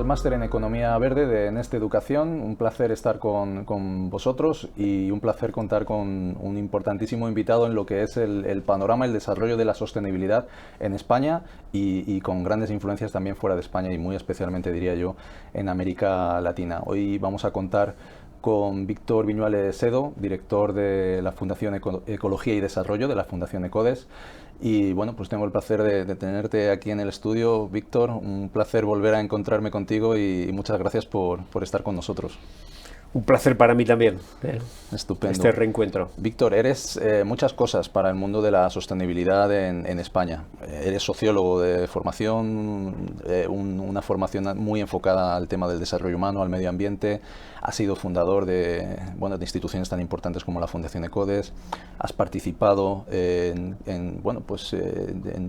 al máster en Economía Verde de Neste Educación. Un placer estar con vosotros y un placer contar con un importantísimo invitado en lo que es el panorama, el desarrollo de la sostenibilidad en España y con grandes influencias también fuera de España y muy especialmente, diría yo, en América Latina. Hoy vamos a contar con Víctor Viñuales Sedo, director de la Fundación Ecología y Desarrollo, de la Fundación ECODES. Y bueno, pues tengo el placer de tenerte aquí en el estudio, Víctor. Un placer volver a encontrarme contigo y muchas gracias por estar con nosotros. Un placer para mí también, Estupendo. Este reencuentro. Víctor, eres muchas cosas para el mundo de la sostenibilidad en España. Eres sociólogo de formación, una formación muy enfocada al tema del desarrollo humano, al medio ambiente. Has sido fundador de instituciones tan importantes como la Fundación ECODES. Has participado en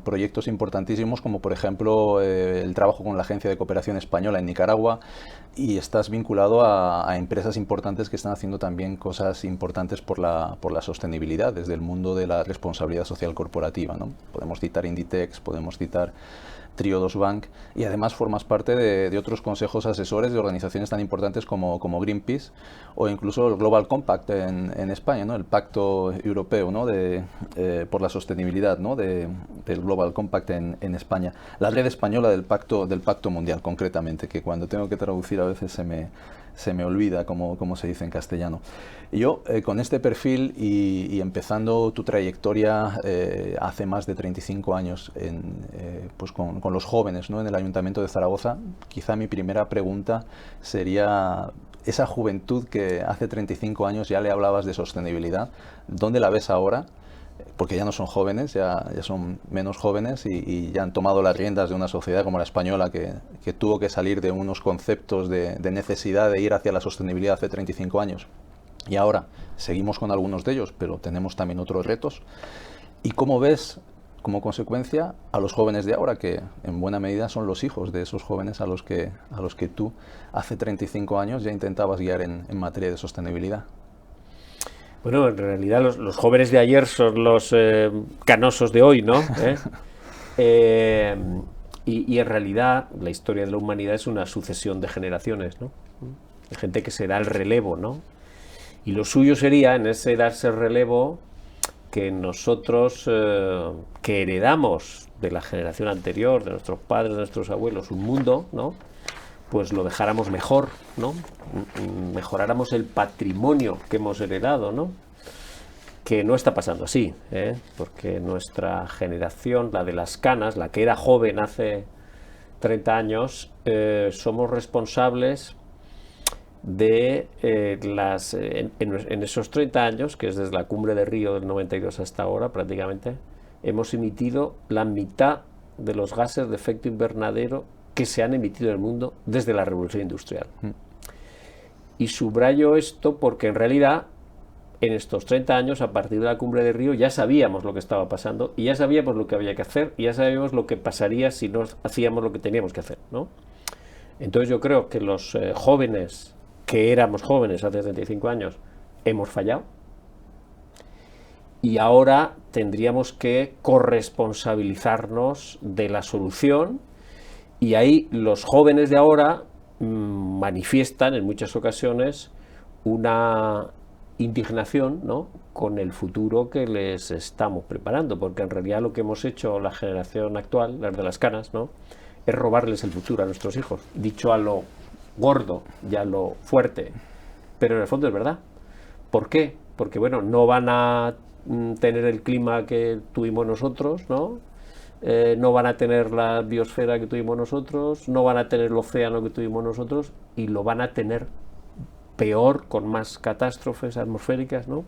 proyectos importantísimos como, por ejemplo, el trabajo con la Agencia de Cooperación Española en Nicaragua, y estás vinculado a empresas importantes que están haciendo también cosas importantes por la sostenibilidad desde el mundo de la responsabilidad social corporativa, ¿no? Podemos citar Inditex, podemos citar Triodos Bank, y además formas parte de otros consejos asesores de organizaciones tan importantes como Greenpeace o incluso el Global Compact en España, ¿no? El Pacto Europeo, ¿no? Por la sostenibilidad, ¿no? Del Global Compact en España. La red española del Pacto Mundial, concretamente, que cuando tengo que traducir a veces se me olvida como se dice en castellano. Y yo, con este perfil y empezando tu trayectoria hace más de 35 años con los jóvenes, ¿no? En el Ayuntamiento de Zaragoza, quizá mi primera pregunta sería: esa juventud que hace 35 años ya le hablabas de sostenibilidad, ¿dónde la ves ahora? Porque ya no son jóvenes, ya son menos jóvenes y ya han tomado las riendas de una sociedad como la española que tuvo que salir de unos conceptos de necesidad de ir hacia la sostenibilidad hace 35 años. Y ahora seguimos con algunos de ellos, pero tenemos también otros retos. ¿Y cómo ves, como consecuencia, a los jóvenes de ahora, que en buena medida son los hijos de esos jóvenes a los que tú hace 35 años ya intentabas guiar en materia de sostenibilidad? Bueno, en realidad los jóvenes de ayer son los canosos de hoy, ¿no? Y en realidad la historia de la humanidad es una sucesión de generaciones, ¿no? De gente que se da el relevo, ¿no? Y lo suyo sería, en ese darse el relevo, que nosotros, que heredamos de la generación anterior, de nuestros padres, de nuestros abuelos, un mundo, ¿no? Pues lo dejáramos mejor, ¿no? Mejoráramos el patrimonio que hemos heredado, ¿no? Que no está pasando así, porque nuestra generación, la de las canas, la que era joven hace 30 años, somos responsables de en esos 30 años, que es desde la cumbre de Río del 92 hasta ahora prácticamente, hemos emitido la mitad de los gases de efecto invernadero que se han emitido en el mundo desde la revolución industrial. Y subrayo esto porque en realidad en estos 30 años, a partir de la cumbre de Río, ya sabíamos lo que estaba pasando y ya sabíamos lo que había que hacer y ya sabíamos lo que pasaría si no hacíamos lo que teníamos que hacer, ¿no? Entonces yo creo que los jóvenes, que éramos jóvenes hace 35 años, hemos fallado y ahora tendríamos que corresponsabilizarnos de la solución. Y ahí los jóvenes de ahora manifiestan en muchas ocasiones una indignación, ¿no?, con el futuro que les estamos preparando, porque en realidad lo que hemos hecho la generación actual, las de las canas, ¿no?, es robarles el futuro a nuestros hijos, dicho a lo gordo y a lo fuerte, pero en el fondo es verdad. ¿Por qué? Porque bueno, no van a tener el clima que tuvimos nosotros, ¿no? No van a tener la biosfera que tuvimos nosotros, no van a tener el océano que tuvimos nosotros, y lo van a tener peor, con más catástrofes atmosféricas, ¿no?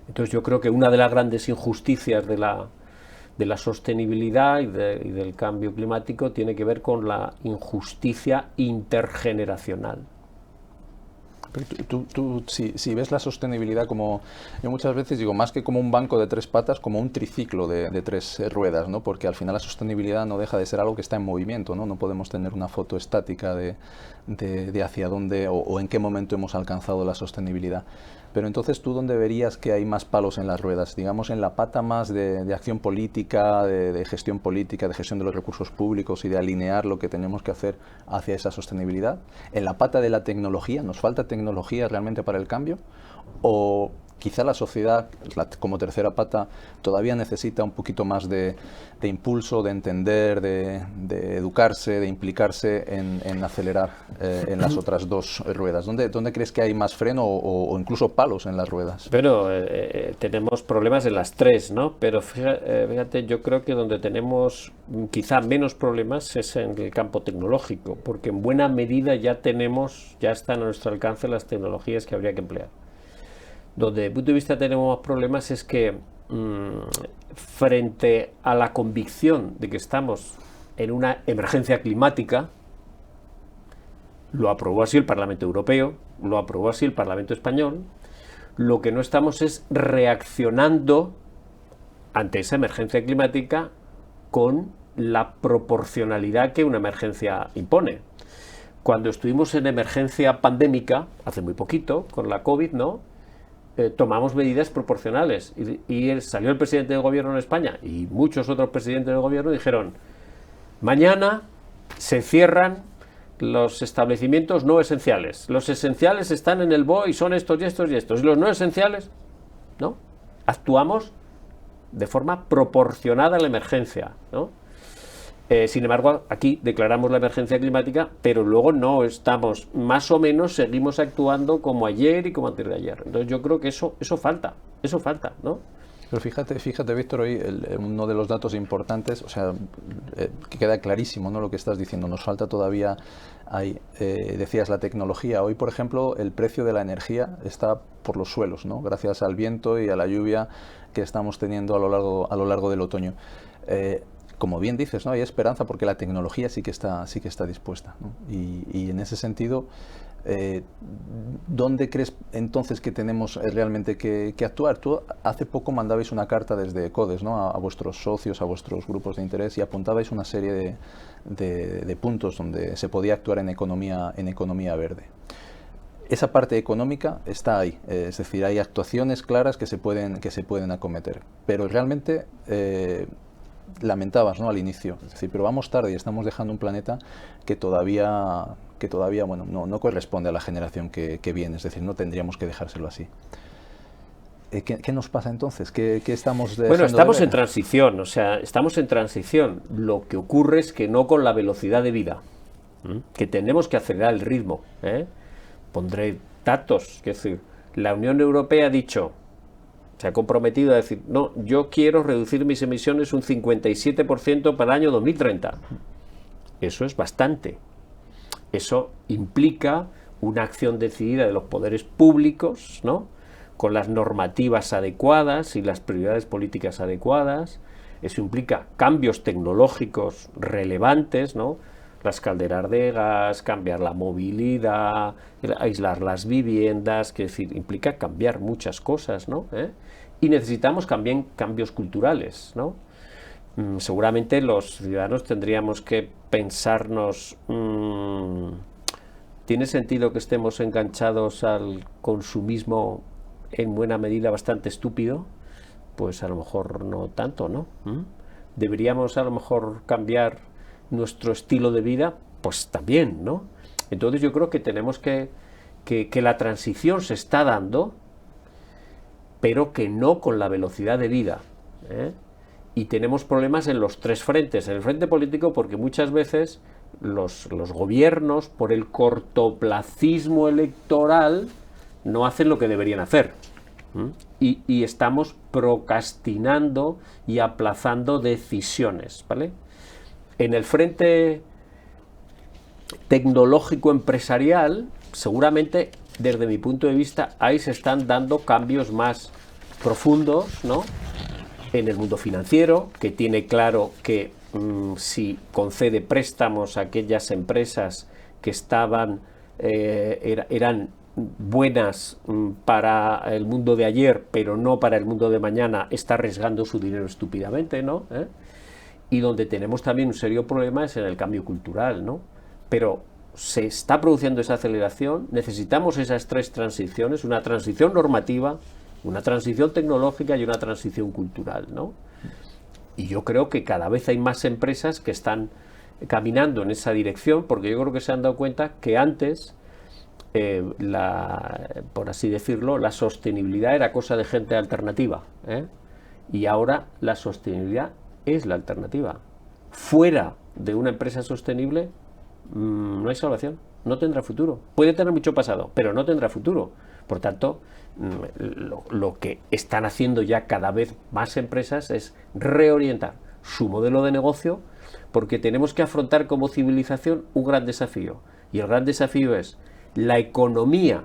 Entonces yo creo que una de las grandes injusticias de la sostenibilidad y del cambio climático tiene que ver con la injusticia intergeneracional. Pero si ves la sostenibilidad como, yo muchas veces digo, más que como un banco de 3 patas, como un triciclo de 3 ruedas, ¿no? Porque al final la sostenibilidad no deja de ser algo que está en movimiento, ¿no? No podemos tener una foto estática de hacia dónde o en qué momento hemos alcanzado la sostenibilidad. Pero entonces, ¿tú dónde verías que hay más palos en las ruedas? Digamos, en la pata más de acción política, de gestión política, de gestión de los recursos públicos y de alinear lo que tenemos que hacer hacia esa sostenibilidad. En la pata de la tecnología, ¿nos falta tecnología realmente para el cambio? ¿O quizá la sociedad, como tercera pata, todavía necesita un poquito más de impulso, de entender, de educarse, de implicarse en acelerar en las otras 2 ruedas? ¿Dónde crees que hay más freno o incluso palos en las ruedas? Pero tenemos problemas en las 3, ¿no? Pero fíjate, yo creo que donde tenemos quizá menos problemas es en el campo tecnológico, porque en buena medida ya están a nuestro alcance las tecnologías que habría que emplear. Donde desde el punto de vista tenemos más problemas es que frente a la convicción de que estamos en una emergencia climática, lo aprobó así el Parlamento Europeo, lo aprobó así el Parlamento Español, lo que no estamos es reaccionando ante esa emergencia climática con la proporcionalidad que una emergencia impone. Cuando estuvimos en emergencia pandémica, hace muy poquito, con la COVID, ¿no? Tomamos medidas proporcionales y salió el presidente del gobierno en España y muchos otros presidentes del gobierno dijeron: mañana se cierran los establecimientos no esenciales, los esenciales están en el BOE y son estos y estos y estos, y los no esenciales, ¿no? Actuamos de forma proporcionada a la emergencia, ¿no? Sin embargo, aquí declaramos la emergencia climática, pero luego no estamos, más o menos seguimos actuando como ayer y como antes de ayer. Entonces yo creo que eso falta, ¿no? Pero fíjate, Víctor, hoy uno de los datos importantes, o sea, que queda clarísimo, ¿no? Lo que estás diciendo, nos falta todavía, decías, la tecnología. Hoy, por ejemplo, el precio de la energía está por los suelos, ¿no? Gracias al viento y a la lluvia que estamos teniendo a lo largo del otoño. Como bien dices, ¿no? Hay esperanza porque la tecnología sí que está dispuesta, ¿no? Y en ese sentido, ¿dónde crees entonces que tenemos realmente que actuar? Tú hace poco mandabais una carta desde CODES, ¿no? a vuestros socios, a vuestros grupos de interés, y apuntabais una serie de puntos donde se podía actuar en economía verde. Esa parte económica está ahí, es decir, hay actuaciones claras que se pueden acometer, pero realmente lamentabas, ¿no? Al inicio, es decir, pero vamos tarde y estamos dejando un planeta que todavía bueno, no corresponde a la generación que viene, es decir, no tendríamos que dejárselo así. ¿Qué nos pasa entonces? ¿Qué estamos dejando? Bueno, estamos en transición, o sea, estamos en transición. Lo que ocurre es que no con la velocidad de vida, que tenemos que acelerar el ritmo. Pondré datos, es decir, la Unión Europea ha dicho, se ha comprometido a decir, no, yo quiero reducir mis emisiones un 57% para el año 2030. Eso es bastante. Eso implica una acción decidida de los poderes públicos, ¿no? Con las normativas adecuadas y las prioridades políticas adecuadas. Eso implica cambios tecnológicos relevantes, ¿no? Las calderas de gas, cambiar la movilidad, aislar las viviendas, que es decir, implica cambiar muchas cosas, ¿no? Y necesitamos también cambios culturales, ¿no? Seguramente los ciudadanos tendríamos que pensarnos, ¿tiene sentido que estemos enganchados al consumismo en buena medida bastante estúpido? Pues a lo mejor no tanto, ¿no? Deberíamos a lo mejor cambiar nuestro estilo de vida, pues también, ¿no? Entonces yo creo que tenemos que la transición se está dando, pero que no con la velocidad de vida, y tenemos problemas en los 3 frentes. En el frente político, porque muchas veces los gobiernos, por el cortoplacismo electoral, no hacen lo que deberían hacer. Y estamos procrastinando y aplazando decisiones, ¿vale? En el frente tecnológico empresarial, seguramente, desde mi punto de vista, ahí se están dando cambios más profundos, ¿no? En el mundo financiero, que tiene claro que si concede préstamos a aquellas empresas que estaban eran buenas para el mundo de ayer, pero no para el mundo de mañana, está arriesgando su dinero estúpidamente, ¿no? Y donde tenemos también un serio problema es en el cambio cultural, ¿no? Pero se está produciendo esa aceleración, necesitamos esas tres transiciones, una transición normativa, una transición tecnológica y una transición cultural, ¿no? Y yo creo que cada vez hay más empresas que están caminando en esa dirección, porque yo creo que se han dado cuenta que antes, por así decirlo, la sostenibilidad era cosa de gente alternativa, y ahora la sostenibilidad es la alternativa. Fuera de una empresa sostenible no hay salvación, no tendrá futuro. Puede tener mucho pasado, pero no tendrá futuro. Por tanto, lo que están haciendo ya cada vez más empresas es reorientar su modelo de negocio, porque tenemos que afrontar como civilización un gran desafío. Y el gran desafío es la economía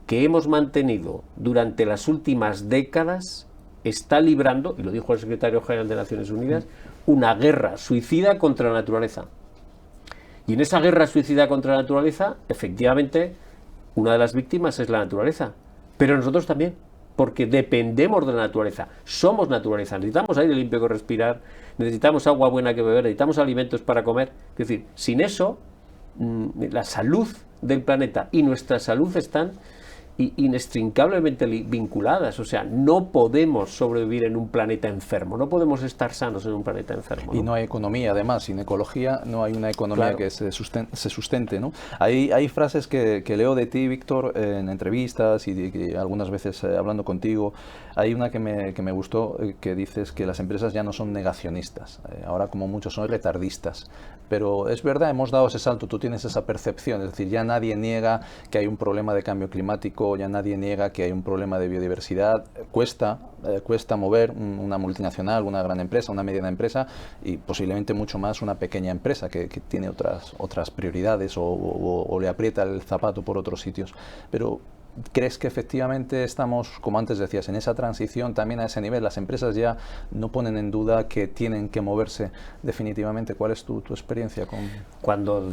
que hemos mantenido durante las últimas décadas está librando, y lo dijo el secretario general de Naciones Unidas, una guerra suicida contra la naturaleza. Y en esa guerra suicida contra la naturaleza, efectivamente, una de las víctimas es la naturaleza. Pero nosotros también, porque dependemos de la naturaleza. Somos naturaleza. Necesitamos aire limpio que respirar, necesitamos agua buena que beber, necesitamos alimentos para comer. Es decir, sin eso, la salud del planeta y nuestra salud están inextricablemente vinculadas. O sea, no podemos sobrevivir en un planeta enfermo, no podemos estar sanos en un planeta enfermo, ¿no? Y no hay economía, además, sin ecología no hay una economía, claro, que se sustente, ¿no? Hay frases que leo de ti, Víctor, en entrevistas y algunas veces hablando contigo. Hay una que me gustó, que dices que las empresas ya no son negacionistas, ahora como muchos son retardistas. Pero es verdad, hemos dado ese salto, tú tienes esa percepción, es decir, ya nadie niega que hay un problema de cambio climático, ya nadie niega que hay un problema de biodiversidad. Cuesta mover una multinacional, una gran empresa, una mediana empresa y posiblemente mucho más una pequeña empresa que tiene otras prioridades o le aprieta el zapato por otros sitios. Pero ¿crees que efectivamente estamos, como antes decías, en esa transición también a ese nivel? Las empresas ya no ponen en duda que tienen que moverse definitivamente. ¿Cuál es tu experiencia con...? Cuando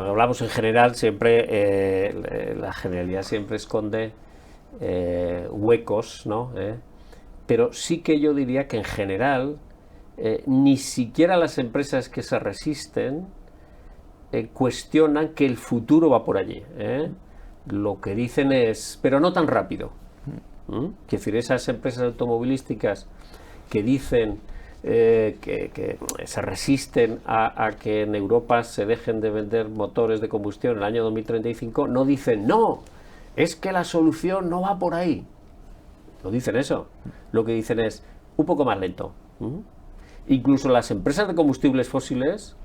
hablamos en general, siempre la generalidad siempre esconde huecos, ¿no? Pero sí que yo diría que en general ni siquiera las empresas que se resisten cuestionan que el futuro va por allí, Lo que dicen es, pero no tan rápido. Quiero decir, esas empresas automovilísticas que dicen que se resisten a que en Europa se dejen de vender motores de combustión en el año 2035, no dicen, no, es que la solución no va por ahí. No dicen eso. Lo que dicen es un poco más lento. Incluso las empresas de combustibles fósiles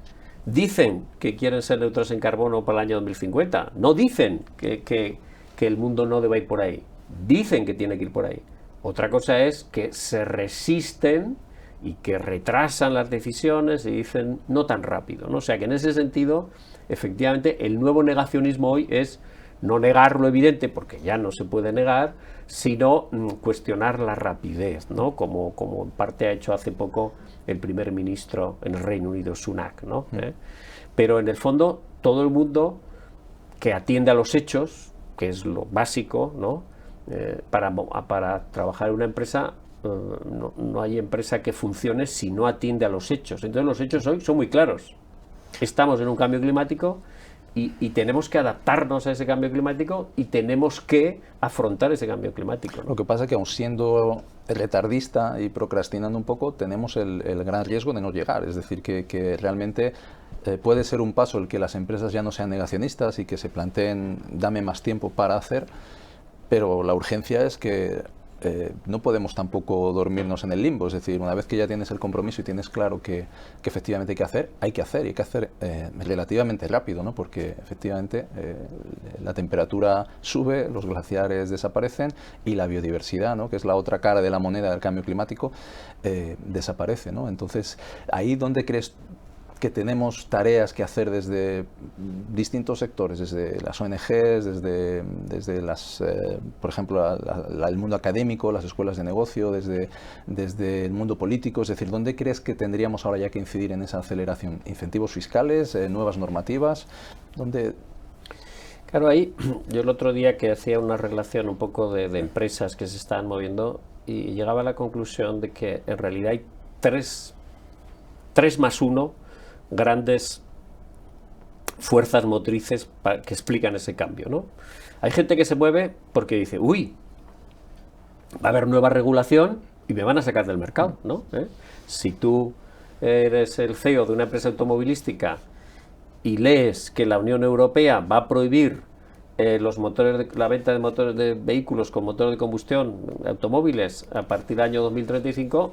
dicen que quieren ser neutros en carbono para el año 2050. No dicen que el mundo no deba ir por ahí. Dicen que tiene que ir por ahí. Otra cosa es que se resisten y que retrasan las decisiones y dicen no tan rápido, ¿no? O sea que en ese sentido, efectivamente, el nuevo negacionismo hoy es no negar lo evidente, porque ya no se puede negar, sino cuestionar la rapidez, ¿no? Como en parte ha hecho hace poco el primer ministro en el Reino Unido, Sunak, ¿no? Pero en el fondo, todo el mundo que atiende a los hechos, que es lo básico, ¿no? Para trabajar en una empresa, no hay empresa que funcione si no atiende a los hechos. Entonces los hechos hoy son muy claros. Estamos en un cambio climático y tenemos que adaptarnos a ese cambio climático y tenemos que afrontar ese cambio climático, ¿no? Lo que pasa es que aun siendo retardista y procrastinando un poco, tenemos el gran riesgo de no llegar. Es decir, que realmente puede ser un paso el que las empresas ya no sean negacionistas y que se planteen dame más tiempo para hacer, pero la urgencia es que no podemos tampoco dormirnos en el limbo. Es decir, una vez que ya tienes el compromiso y tienes claro que efectivamente hay que hacer relativamente rápido, ¿no? Porque efectivamente la temperatura sube, los glaciares desaparecen y la biodiversidad, ¿no? Que es la otra cara de la moneda del cambio climático, desaparece, ¿no? Entonces, ahí donde crees que tenemos tareas que hacer desde distintos sectores, desde las ONGs, desde las, por ejemplo, el mundo académico, las escuelas de negocio, desde el mundo político. Es decir, ¿dónde crees que tendríamos ahora ya que incidir en esa aceleración? ¿Incentivos fiscales, nuevas normativas? ¿Dónde? Claro, ahí yo el otro día que hacía una relación un poco de empresas que se están moviendo y llegaba a la conclusión de que en realidad hay tres más uno grandes fuerzas motrices que explican ese cambio, ¿no? Hay gente que se mueve porque dice, uy, va a haber nueva regulación y me van a sacar del mercado, ¿no? Si tú eres el CEO de una empresa automovilística y lees que la Unión Europea va a prohibir la venta de motores de vehículos con motor de combustión, automóviles, a partir del año 2035,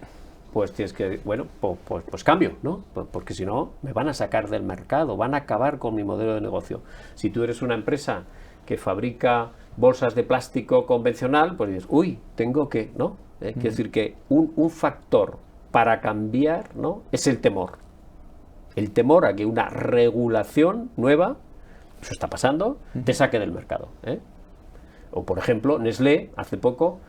pues tienes que, bueno, pues cambio, ¿no? Porque si no, me van a sacar del mercado, van a acabar con mi modelo de negocio. Si tú eres una empresa que fabrica bolsas de plástico convencional, pues dices, uy, tengo que, ¿no? Quiere decir que un factor para cambiar, ¿no?, es el temor. El temor a que una regulación nueva, eso está pasando, te saque del mercado. O, por ejemplo, Nestlé, hace poco,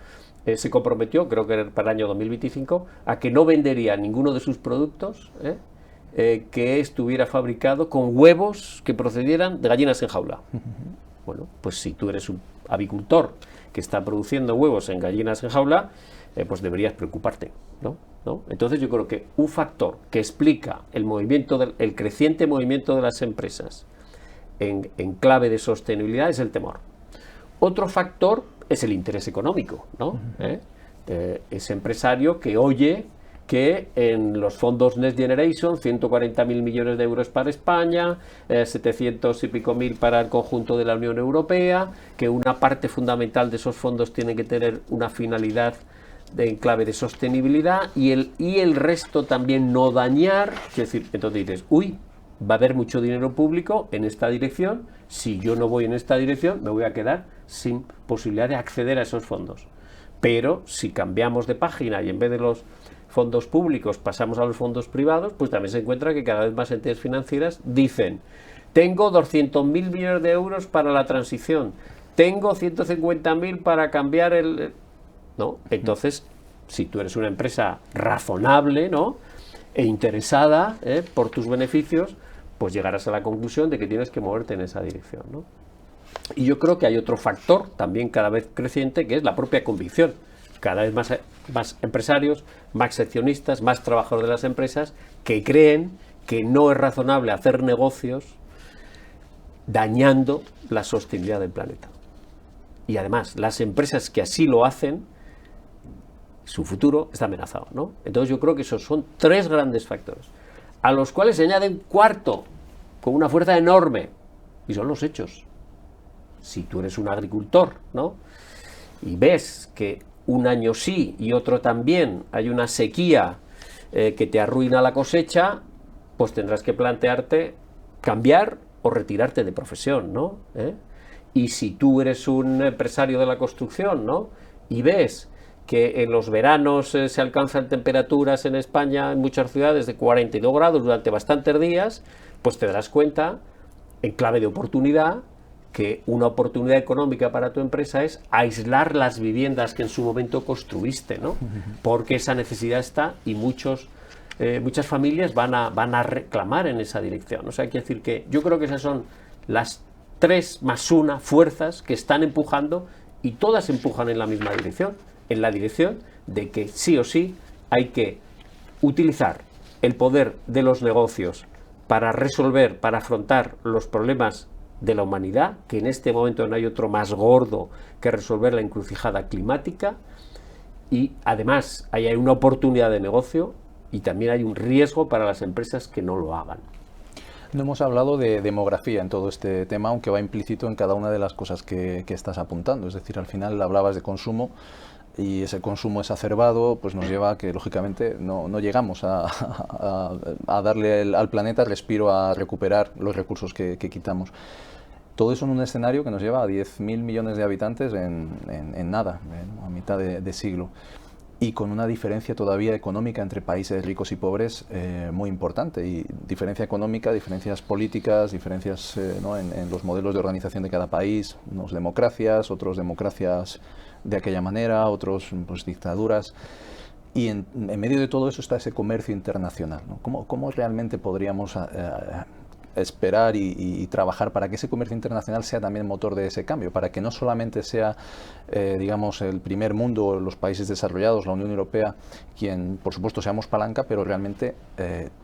se comprometió, creo que era para el año 2025, a que no vendería ninguno de sus productos que estuviera fabricado con huevos que procedieran de gallinas en jaula. Bueno, pues si tú eres un avicultor que está produciendo huevos en gallinas en jaula, pues deberías preocuparte, ¿no? Entonces yo creo que un factor que explica el creciente movimiento de las empresas en clave de sostenibilidad es el temor. Otro factor es el interés económico, ¿no? Ese empresario que oye que en los fondos Next Generation, 140.000 millones de euros para España, 700 y pico mil para el conjunto de la Unión Europea, que una parte fundamental de esos fondos tiene que tener una finalidad en clave de sostenibilidad y el resto también no dañar. Es decir, entonces dices, uy, va a haber mucho dinero público en esta dirección, si yo no voy en esta dirección me voy a quedar sin posibilidad de acceder a esos fondos. Pero si cambiamos de página y en vez de los fondos públicos pasamos a los fondos privados, pues también se encuentra que cada vez más entidades financieras dicen, tengo 200.000 millones de euros para la transición, tengo 150.000 para cambiar el... ¿no? Entonces, si tú eres una empresa razonable, ¿no?, e interesada por tus beneficios, pues llegarás a la conclusión de que tienes que moverte en esa dirección, ¿no? Y yo creo que hay otro factor también cada vez creciente, que es la propia convicción. Cada vez más empresarios, más accionistas, más trabajadores de las empresas que creen que no es razonable hacer negocios dañando la sostenibilidad del planeta. Y además, las empresas que así lo hacen, su futuro está amenazado, ¿no? Entonces yo creo que esos son tres grandes factores, a los cuales se añade un cuarto, con una fuerza enorme, y son los hechos. Si tú eres un agricultor, ¿no?, y ves que un año sí y otro también hay una sequía que te arruina la cosecha, pues tendrás que plantearte cambiar o retirarte de profesión, ¿no? Y si tú eres un empresario de la construcción, ¿no?, y ves que en los veranos se alcanzan temperaturas en España, en muchas ciudades, de 42 grados durante bastantes días, pues te darás cuenta, en clave de oportunidad, que una oportunidad económica para tu empresa es aislar las viviendas que en su momento construiste, ¿no? Porque esa necesidad está y muchas familias van a reclamar en esa dirección. O sea, hay que decir que yo creo que esas son las 3 más 1 fuerzas que están empujando, y todas empujan en la misma dirección, en la dirección de que sí o sí hay que utilizar el poder de los negocios para resolver, para afrontar los problemas de la humanidad, que en este momento no hay otro más gordo que resolver la encrucijada climática, y además hay una oportunidad de negocio y también hay un riesgo para las empresas que no lo hagan. No hemos hablado de demografía en todo este tema, aunque va implícito en cada una de las cosas que estás apuntando. Es decir, al final hablabas de consumo, y ese consumo exacerbado pues nos lleva a que, lógicamente, no llegamos a darle al planeta respiro, a recuperar los recursos que quitamos. Todo eso en un escenario que nos lleva a 10.000 millones de habitantes en nada, a mitad de siglo. Y con una diferencia todavía económica entre países ricos y pobres muy importante. Y diferencia económica, diferencias políticas, diferencias en los modelos de organización de cada país. Unos democracias, otros democracias de aquella manera, otros pues dictaduras. Y en medio de todo eso está ese comercio internacional, ¿no? ¿Cómo realmente podríamos esperar y trabajar para que ese comercio internacional sea también motor de ese cambio, para que no solamente sea, digamos, el primer mundo, los países desarrollados, la Unión Europea, quien, por supuesto, seamos palanca, pero realmente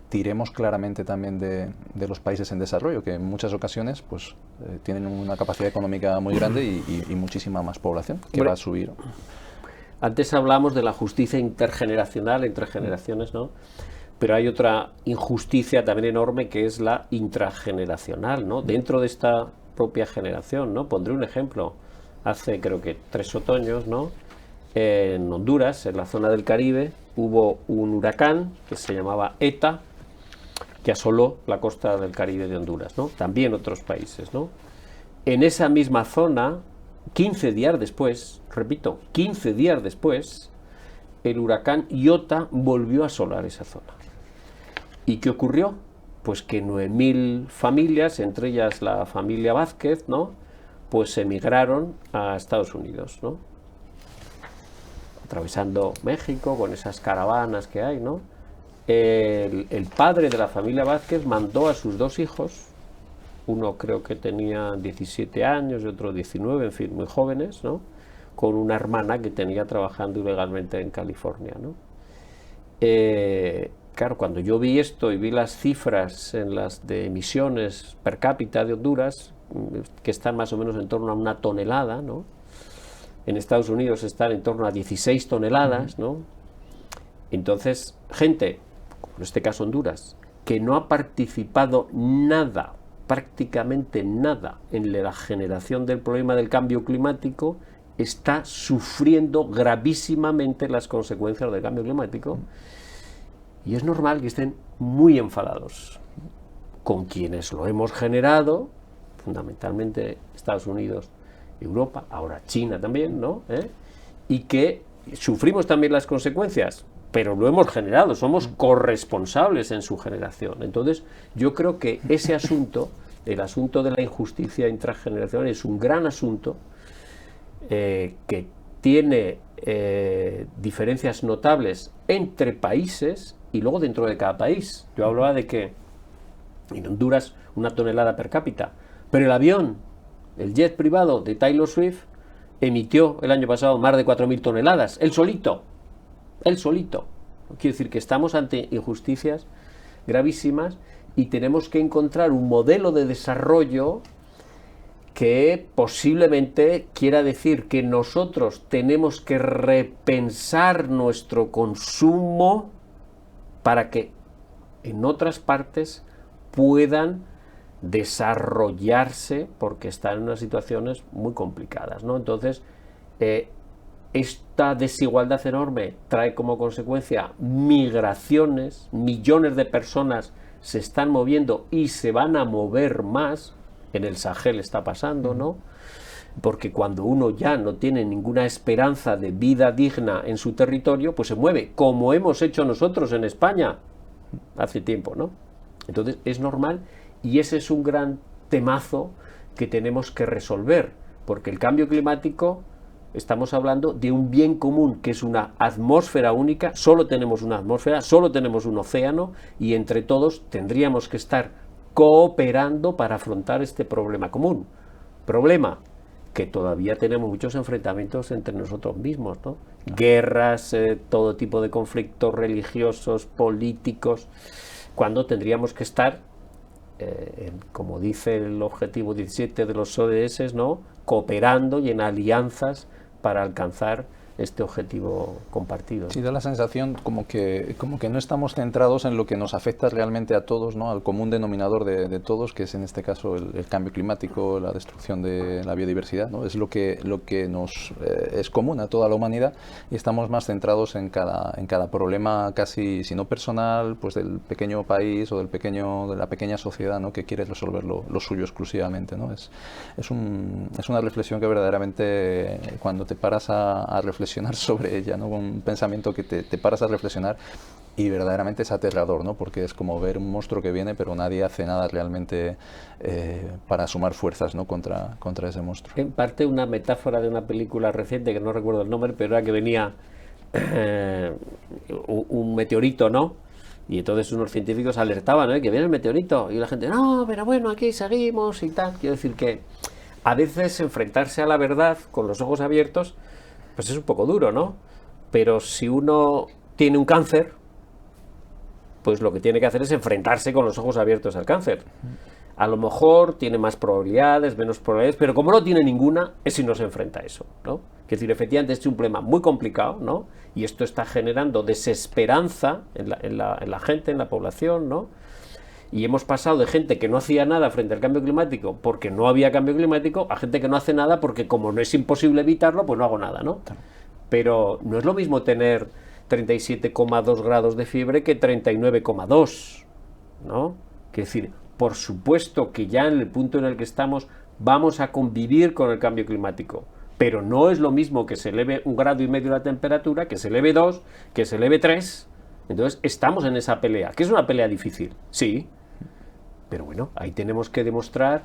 tiremos claramente también de los países en desarrollo, que en muchas ocasiones pues tienen una capacidad económica muy grande y muchísima más población que va a subir. Antes hablamos de la justicia intergeneracional entre generaciones, ¿no? Pero hay otra injusticia también enorme que es la intrageneracional, ¿no? Dentro de esta propia generación, ¿no? Pondré un ejemplo. Hace creo que 3 otoños, ¿no? En Honduras, en la zona del Caribe, hubo un huracán que se llamaba ETA, que asoló la costa del Caribe de Honduras, ¿no? También otros países, ¿no? En esa misma zona, 15 días después, repito, 15 días después, el huracán Iota volvió a asolar esa zona. ¿Y qué ocurrió? Pues que 9.000 familias, entre ellas la familia Vázquez, ¿no? Pues emigraron a Estados Unidos, ¿no? Atravesando México con esas caravanas que hay, ¿no? El padre de la familia Vázquez mandó a sus 2 hijos, uno creo que tenía 17 años y otro 19, en fin, muy jóvenes, ¿no? Con una hermana que tenía trabajando ilegalmente en California, ¿no? Claro, cuando yo vi esto y vi las cifras en las de emisiones per cápita de Honduras, que están más o menos en torno a 1 tonelada, ¿no? En Estados Unidos están en torno a 16 toneladas, ¿no? Entonces, gente, en este caso Honduras, que no ha participado nada, prácticamente nada, en la generación del problema del cambio climático, está sufriendo gravísimamente las consecuencias del cambio climático, y es normal que estén muy enfadados con quienes lo hemos generado, fundamentalmente Estados Unidos, Europa, ahora China también, ¿no? Y que sufrimos también las consecuencias, pero lo hemos generado, somos corresponsables en su generación. Entonces, yo creo que ese asunto, el asunto de la injusticia intrageneracional, es un gran asunto que tiene diferencias notables entre países y luego dentro de cada país. Yo hablaba de que en Honduras 1 tonelada per cápita, pero el avión, el jet privado de Taylor Swift, emitió el año pasado más de 4.000 toneladas, él solito. Quiero decir que estamos ante injusticias gravísimas y tenemos que encontrar un modelo de desarrollo que posiblemente quiera decir que nosotros tenemos que repensar nuestro consumo para que en otras partes puedan desarrollarse, porque están en unas situaciones muy complicadas, ¿no? Entonces, esta desigualdad enorme trae como consecuencia migraciones, millones de personas se están moviendo y se van a mover más. En el Sahel está pasando, ¿no? Porque cuando uno ya no tiene ninguna esperanza de vida digna en su territorio, pues se mueve, como hemos hecho nosotros en España hace tiempo, ¿no? Entonces es normal, y ese es un gran temazo que tenemos que resolver, porque el cambio climático, estamos hablando de un bien común que es una atmósfera única, solo tenemos una atmósfera, solo tenemos un océano, y entre todos tendríamos que estar cooperando para afrontar este problema común. Problema que todavía tenemos muchos enfrentamientos entre nosotros mismos, ¿no? Guerras, todo tipo de conflictos religiosos, políticos, cuando tendríamos que estar, como dice el objetivo 17 de los ODS, ¿no? Cooperando y en alianzas para alcanzar este objetivo compartido. Sí, da la sensación como que no estamos centrados en lo que nos afecta realmente a todos, ¿no? Al común denominador de todos, que es en este caso el cambio climático, la destrucción de la biodiversidad, ¿no? Es lo que nos es común a toda la humanidad, y estamos más centrados en cada problema, casi, si no personal, pues del pequeño país o de la pequeña sociedad, ¿no? Que quiere resolver lo suyo exclusivamente, ¿no? Es una reflexión que verdaderamente, cuando te paras a reflexionar sobre ella, ¿no? Un pensamiento que te paras a reflexionar, y verdaderamente es aterrador, ¿no? Porque es como ver un monstruo que viene, pero nadie hace nada realmente para sumar fuerzas, ¿no? contra ese monstruo. En parte una metáfora de una película reciente, que no recuerdo el nombre, pero era que venía un meteorito, ¿no? Y entonces unos científicos alertaban, que viene el meteorito, y la gente, no, pero bueno, aquí seguimos y tal. Quiero decir que a veces enfrentarse a la verdad con los ojos abiertos, pues es un poco duro, ¿no? Pero si uno tiene un cáncer, pues lo que tiene que hacer es enfrentarse con los ojos abiertos al cáncer. A lo mejor tiene más probabilidades, menos probabilidades, pero como no tiene ninguna, es si no se enfrenta a eso, ¿no? Es decir, efectivamente, este es un problema muy complicado, ¿no? Y esto está generando desesperanza en la gente, en la población, ¿no? Y hemos pasado de gente que no hacía nada frente al cambio climático porque no había cambio climático a gente que no hace nada porque como no es imposible evitarlo, pues no hago nada, ¿no? Pero no es lo mismo tener 37,2 grados de fiebre que 39,2, ¿no? Es decir, por supuesto que ya en el punto en el que estamos vamos a convivir con el cambio climático, pero no es lo mismo que se eleve 1,5 grados la temperatura, que se eleve 2, que se eleve 3. Entonces estamos en esa pelea, que es una pelea difícil, sí, pero bueno, ahí tenemos que demostrar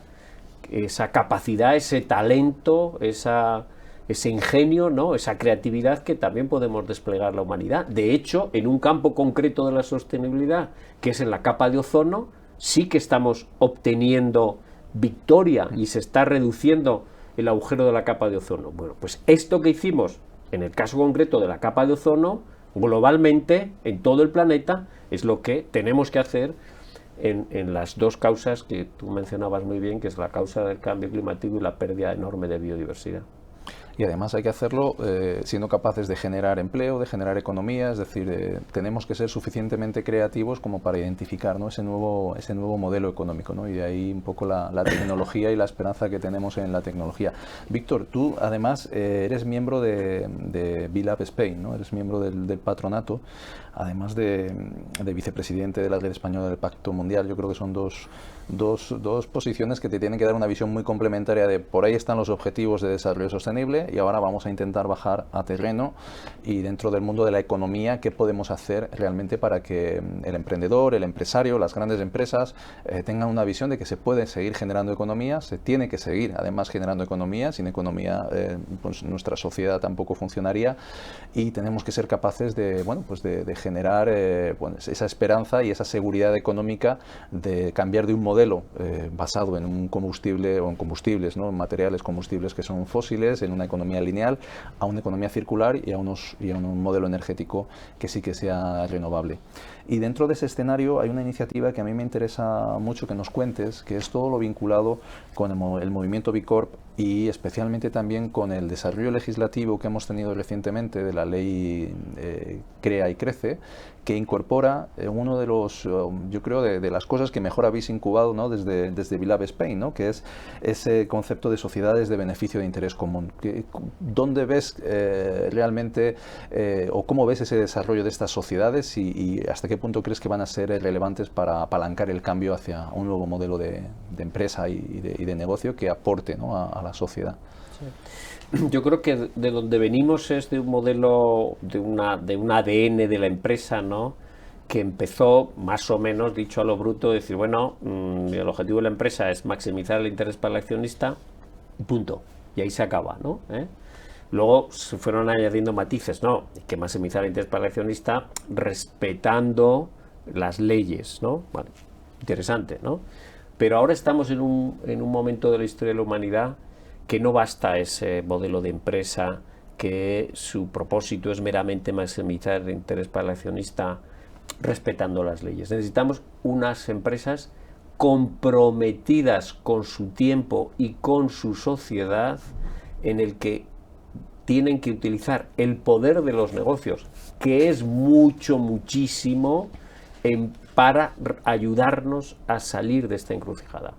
esa capacidad, ese talento, ese ingenio, ¿no? Esa creatividad que también podemos desplegar la humanidad. De hecho, en un campo concreto de la sostenibilidad, que es en la capa de ozono, sí que estamos obteniendo victoria y se está reduciendo el agujero de la capa de ozono. Bueno, pues esto que hicimos en el caso concreto de la capa de ozono, globalmente, en todo el planeta, es lo que tenemos que hacer en las dos causas que tú mencionabas muy bien, que es la causa del cambio climático y la pérdida enorme de biodiversidad. Y además hay que hacerlo siendo capaces de generar empleo, de generar economía, es decir, tenemos que ser suficientemente creativos como para identificar, ¿no?, ese nuevo modelo económico, ¿no? Y de ahí un poco la tecnología y la esperanza que tenemos en la tecnología. Víctor, tú además eres miembro de BeLab Spain, ¿no? Eres miembro del patronato, además de vicepresidente de la Red Española del Pacto Mundial. Yo creo que son dos posiciones que te tienen que dar una visión muy complementaria de por ahí están los objetivos de desarrollo sostenible y ahora vamos a intentar bajar a terreno y dentro del mundo de la economía qué podemos hacer realmente para que el emprendedor, el empresario, las grandes empresas tengan una visión de que se puede seguir generando economía, se tiene que seguir además generando economía, sin economía pues nuestra sociedad tampoco funcionaría y tenemos que ser capaces de, bueno, pues de generar pues esa esperanza y esa seguridad económica de cambiar de un modelo basado en un combustible o en combustibles, ¿no?, en materiales combustibles que son fósiles, en una economía lineal, a una economía circular y a un modelo energético que sí que sea renovable. Y dentro de ese escenario hay una iniciativa que a mí me interesa mucho que nos cuentes, que es todo lo vinculado con el movimiento B Corp y especialmente también con el desarrollo legislativo que hemos tenido recientemente de la ley Crea y Crece, que incorpora uno de los, yo creo, de las cosas que mejor habéis incubado, ¿no?, desde BeLab Spain, ¿no?, que es ese concepto de sociedades de beneficio de interés común. ¿Dónde ves realmente o cómo ves ese desarrollo de estas sociedades y hasta qué punto crees que van a ser relevantes para apalancar el cambio hacia un nuevo modelo de empresa y de negocio que aporte, ¿no?, a la sociedad? Sí. Yo creo que de donde venimos es de un modelo, de un ADN de la empresa, ¿no?, que empezó más o menos, dicho a lo bruto, decir, bueno, el objetivo de la empresa es maximizar el interés para el accionista, punto, y ahí se acaba, ¿no? Luego se fueron añadiendo matices, ¿no?, hay que maximizar el interés para el accionista respetando las leyes, ¿no? Bueno, interesante, ¿no? Pero ahora estamos en un momento de la historia de la humanidad que no basta ese modelo de empresa que su propósito es meramente maximizar el interés para el accionista respetando las leyes. Necesitamos unas empresas comprometidas con su tiempo y con su sociedad, en el que tienen que utilizar el poder de los negocios, que es muchísimo, para ayudarnos a salir de esta encrucijada.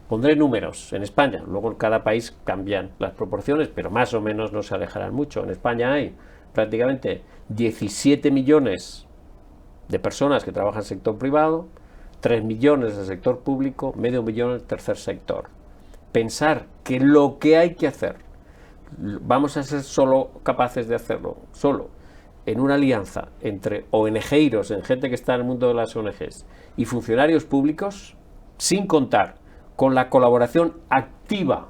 Pondré números. En España, luego en cada país cambian las proporciones, pero más o menos no se alejarán mucho. En España hay prácticamente 17 millones de personas que trabajan en el sector privado, 3 millones en el sector público, medio millón en el tercer sector. Pensar que lo que hay que hacer, vamos a ser solo capaces de hacerlo, solo en una alianza entre ONGeros, en gente que está en el mundo de las ONGs, y funcionarios públicos, sin contar con la colaboración activa,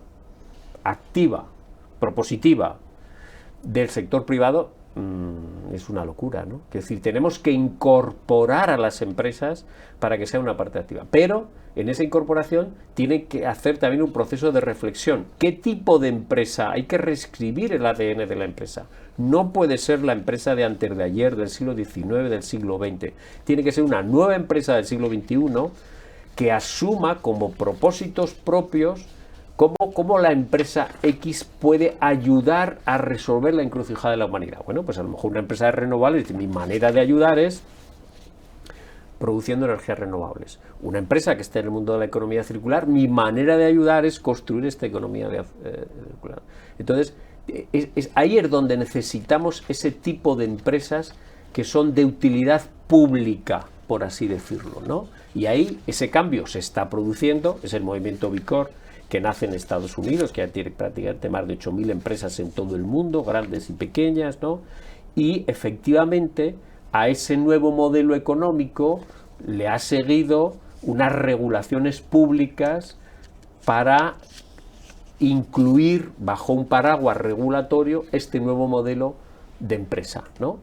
propositiva del sector privado, es una locura, ¿no? Es decir, tenemos que incorporar a las empresas para que sea una parte activa. Pero en esa incorporación tiene que hacer también un proceso de reflexión. ¿Qué tipo de empresa? Hay que reescribir el ADN de la empresa. No puede ser la empresa de antes de ayer, del siglo XIX, del siglo XX. Tiene que ser una nueva empresa del siglo XXI que asuma como propósitos propios cómo la empresa X puede ayudar a resolver la encrucijada de la humanidad. Bueno, pues a lo mejor una empresa de renovables, mi manera de ayudar es produciendo energías renovables. Una empresa que esté en el mundo de la economía circular, mi manera de ayudar es construir esta economía circular. Entonces, ahí es donde necesitamos ese tipo de empresas que son de utilidad pública, por así decirlo, ¿no? Y ahí ese cambio se está produciendo, es el movimiento B Corp, que nace en Estados Unidos, que ya tiene prácticamente más de 8.000 empresas en todo el mundo, grandes y pequeñas, ¿no? Y efectivamente a ese nuevo modelo económico le ha seguido unas regulaciones públicas para incluir bajo un paraguas regulatorio este nuevo modelo de empresa, ¿no?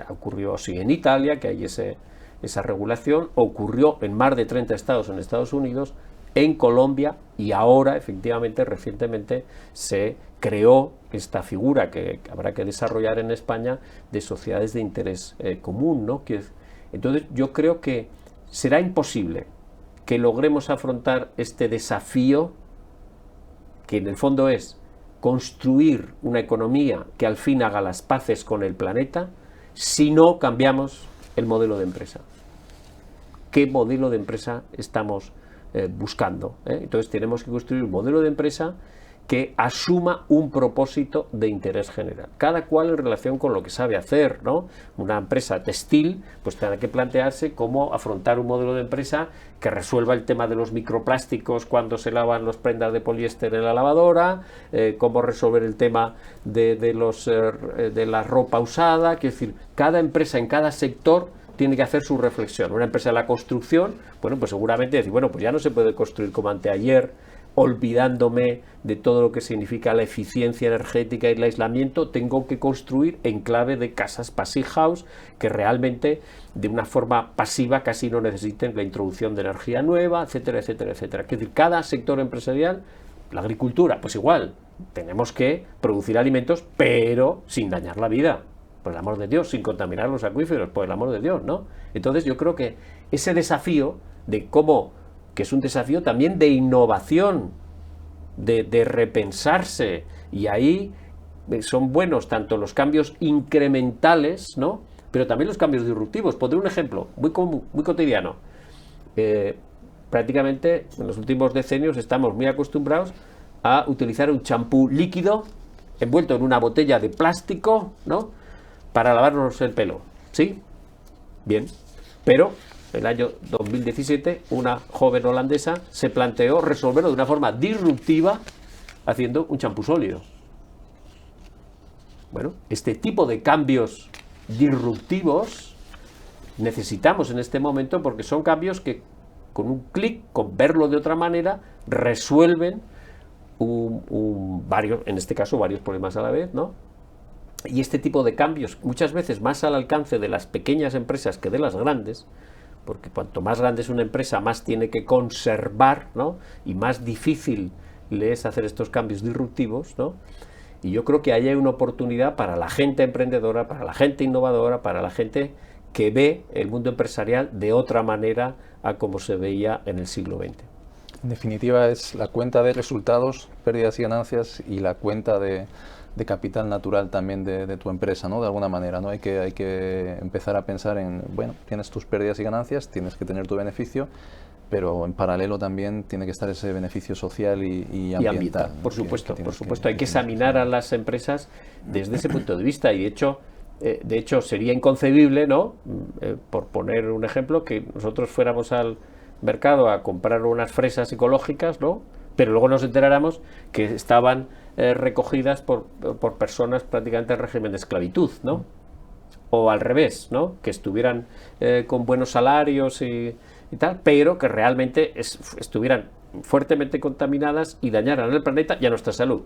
Ocurrió así en Italia, que hay esa regulación, ocurrió en más de 30 estados en Estados Unidos, en Colombia, y ahora, efectivamente, recientemente se creó esta figura que habrá que desarrollar en España de sociedades de interés común, ¿no? Entonces yo creo que será imposible que logremos afrontar este desafío, que en el fondo es construir una economía que al fin haga las paces con el planeta, si no cambiamos el modelo de empresa. ¿Qué modelo de empresa estamos buscando? Entonces tenemos que construir un modelo de empresa que asuma un propósito de interés general, cada cual en relación con lo que sabe hacer, ¿no? Una empresa textil pues tendrá que plantearse cómo afrontar un modelo de empresa que resuelva el tema de los microplásticos cuando se lavan las prendas de poliéster en la lavadora, cómo resolver el tema de la ropa usada. Quiero decir, cada empresa en cada sector tiene que hacer su reflexión. Una empresa de la construcción, bueno, pues seguramente decir, bueno, pues ya no se puede construir como anteayer, olvidándome de todo lo que significa la eficiencia energética y el aislamiento. Tengo que construir en clave de casas passive house, que realmente de una forma pasiva casi no necesiten la introducción de energía nueva, etcétera, etcétera, etcétera. Es decir, cada sector empresarial, la agricultura, pues igual, tenemos que producir alimentos, pero sin dañar la vida, por el amor de Dios, sin contaminar los acuíferos, por el amor de Dios, ¿no? Entonces yo creo que ese desafío de cómo, que es un desafío también de innovación, de repensarse, y ahí son buenos tanto los cambios incrementales, ¿no? Pero también los cambios disruptivos. Pondré un ejemplo muy cotidiano. Prácticamente en los últimos decenios estamos muy acostumbrados a utilizar un champú líquido envuelto en una botella de plástico, ¿no?, para lavarnos el pelo, ¿sí? Bien, pero en el año 2017 una joven holandesa se planteó resolverlo de una forma disruptiva haciendo un champú sólido. Bueno, este tipo de cambios disruptivos necesitamos en este momento, porque son cambios que con un clic, con verlo de otra manera, resuelven varios, en este caso varios problemas a la vez, ¿no? Y este tipo de cambios, muchas veces más al alcance de las pequeñas empresas que de las grandes, porque cuanto más grande es una empresa, más tiene que conservar, ¿no?, y más difícil le es hacer estos cambios disruptivos, ¿no? Y yo creo que ahí hay una oportunidad para la gente emprendedora, para la gente innovadora, para la gente que ve el mundo empresarial de otra manera a como se veía en el siglo XX. En definitiva, es la cuenta de resultados, pérdidas y ganancias, y la cuenta de capital natural también de tu empresa, ¿no? De alguna manera, ¿no? Hay que empezar a pensar en, bueno, tienes tus pérdidas y ganancias, tienes que tener tu beneficio, pero en paralelo también tiene que estar ese beneficio social y ambiental. Por supuesto, hay que examinar a las empresas desde ese punto de vista, y de hecho sería inconcebible, ¿no?, por poner un ejemplo, que nosotros fuéramos al mercado a comprar unas fresas ecológicas, ¿no?, pero luego nos enteráramos que estaban recogidas por personas prácticamente en régimen de esclavitud, ¿no? O al revés, ¿no?, que estuvieran con buenos salarios y tal, pero que realmente estuvieran fuertemente contaminadas y dañaran el planeta y a nuestra salud.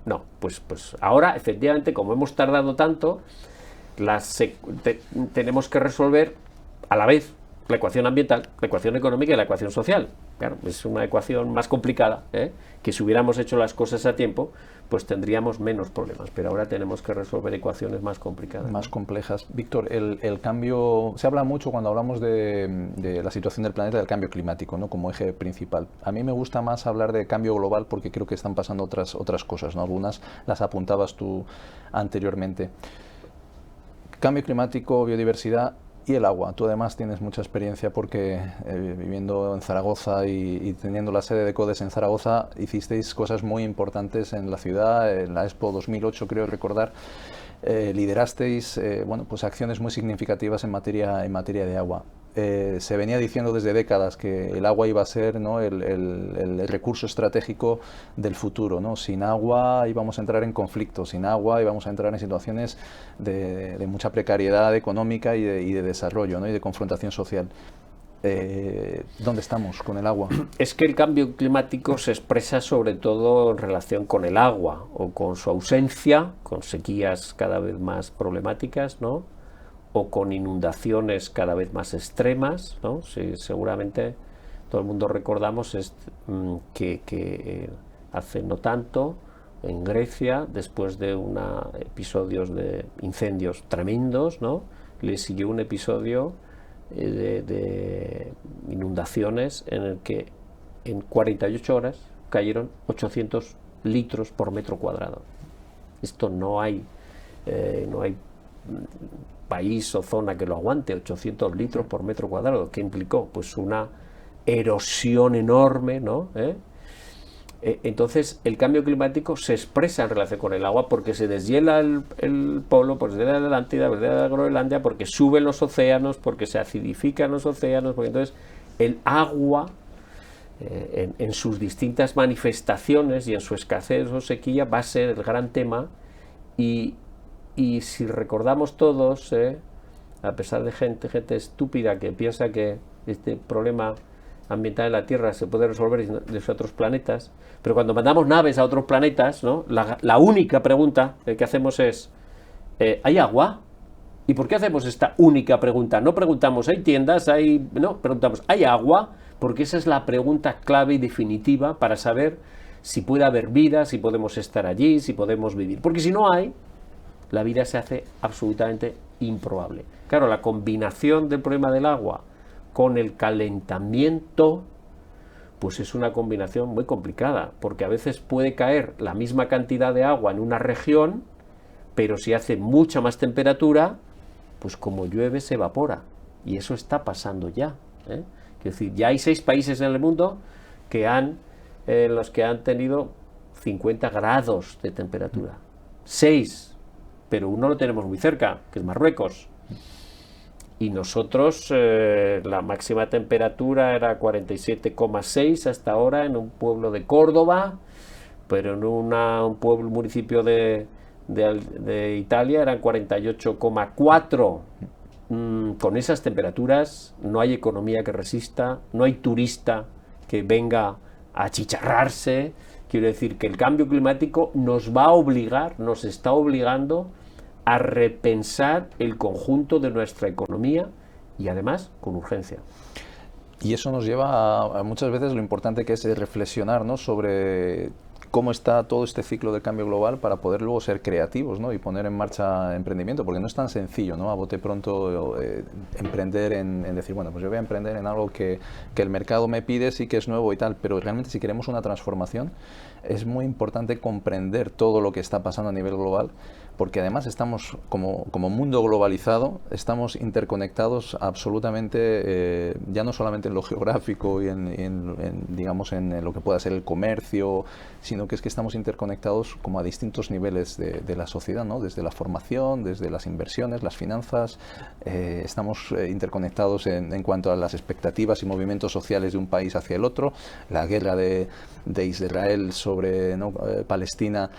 No, pues ahora, efectivamente, como hemos tardado tanto, tenemos que resolver a la vez la ecuación ambiental, la ecuación económica y la ecuación social. Claro, es una ecuación más complicada, que si hubiéramos hecho las cosas a tiempo, pues tendríamos menos problemas, pero ahora tenemos que resolver ecuaciones más complicadas. Más complejas. Víctor, el cambio, se habla mucho cuando hablamos de la situación del planeta, del cambio climático, ¿no?, como eje principal. A mí me gusta más hablar de cambio global porque creo que están pasando otras cosas, ¿no? Algunas las apuntabas tú anteriormente. Cambio climático, biodiversidad y el agua. Tú además tienes mucha experiencia porque viviendo en Zaragoza y teniendo la sede de CODES en Zaragoza, hicisteis cosas muy importantes en la ciudad, en la Expo 2008 creo recordar, liderasteis bueno, pues acciones muy significativas en materia de agua. Se venía diciendo desde décadas que el agua iba a ser, ¿no?, el recurso estratégico del futuro, ¿no? Sin agua íbamos a entrar en conflictos, sin agua íbamos a entrar en situaciones de mucha precariedad económica y de desarrollo, ¿no?, y de confrontación social. ¿Dónde estamos con el agua? Es que el cambio climático se expresa sobre todo en relación con el agua o con su ausencia, con sequías cada vez más problemáticas, ¿no?, o con inundaciones cada vez más extremas, ¿no? Sí, seguramente todo el mundo recordamos que hace no tanto en Grecia, después de episodios de incendios tremendos, ¿no?, le siguió un episodio de inundaciones en el que en 48 horas cayeron 800 litros por metro cuadrado. Esto no hay país o zona que lo aguante, 800 litros por metro cuadrado. ¿Qué implicó? Pues una erosión enorme, ¿no? Entonces el cambio climático se expresa en relación con el agua porque se deshiela el polo, porque se deshiela la Atlántida, porque se deshiela la Groenlandia, porque suben los océanos, porque se acidifican los océanos, porque entonces el agua en sus distintas manifestaciones y en su escasez o sequía va a ser el gran tema. Y si recordamos todos, a pesar de gente estúpida que piensa que este problema ambiental en la Tierra se puede resolver desde otros planetas, pero cuando mandamos naves a otros planetas, ¿no?, la única pregunta que hacemos es ¿hay agua? ¿Y por qué hacemos esta única pregunta? No preguntamos ¿hay tiendas? No, preguntamos ¿hay agua? Porque esa es la pregunta clave y definitiva para saber si puede haber vida, si podemos estar allí, si podemos vivir. Porque si no hay, la vida se hace absolutamente improbable. Claro, la combinación del problema del agua con el calentamiento, pues es una combinación muy complicada, porque a veces puede caer la misma cantidad de agua en una región, pero si hace mucha más temperatura, pues como llueve se evapora. Y eso está pasando ya. Es decir, ya hay 6 países en el mundo en los que han tenido 50 grados de temperatura. 6. Pero uno lo tenemos muy cerca, que es Marruecos. Y nosotros, la máxima temperatura era 47,6 hasta ahora en un pueblo de Córdoba, pero en un municipio de Italia eran 48,4. Con esas temperaturas no hay economía que resista, no hay turista que venga a achicharrarse. Quiero decir que el cambio climático nos está obligando a repensar el conjunto de nuestra economía y además con urgencia. Y eso nos lleva a muchas veces lo importante que es reflexionar, ¿no?, sobre cómo está todo este ciclo del cambio global para poder luego ser creativos, ¿no?, y poner en marcha emprendimiento, porque no es tan sencillo, ¿no?, a bote pronto emprender en decir, bueno, pues yo voy a emprender en algo que el mercado me pide, sí que es nuevo y tal, pero realmente si queremos una transformación es muy importante comprender todo lo que está pasando a nivel global, porque además estamos, como mundo globalizado, estamos interconectados absolutamente, ya no solamente en lo geográfico y digamos, en lo que pueda ser el comercio, sino que es que estamos interconectados como a distintos niveles de la sociedad, ¿no?, desde la formación, desde las inversiones, las finanzas, estamos interconectados en cuanto a las expectativas y movimientos sociales de un país hacia el otro, la guerra de Israel sobre, ¿no?, Palestina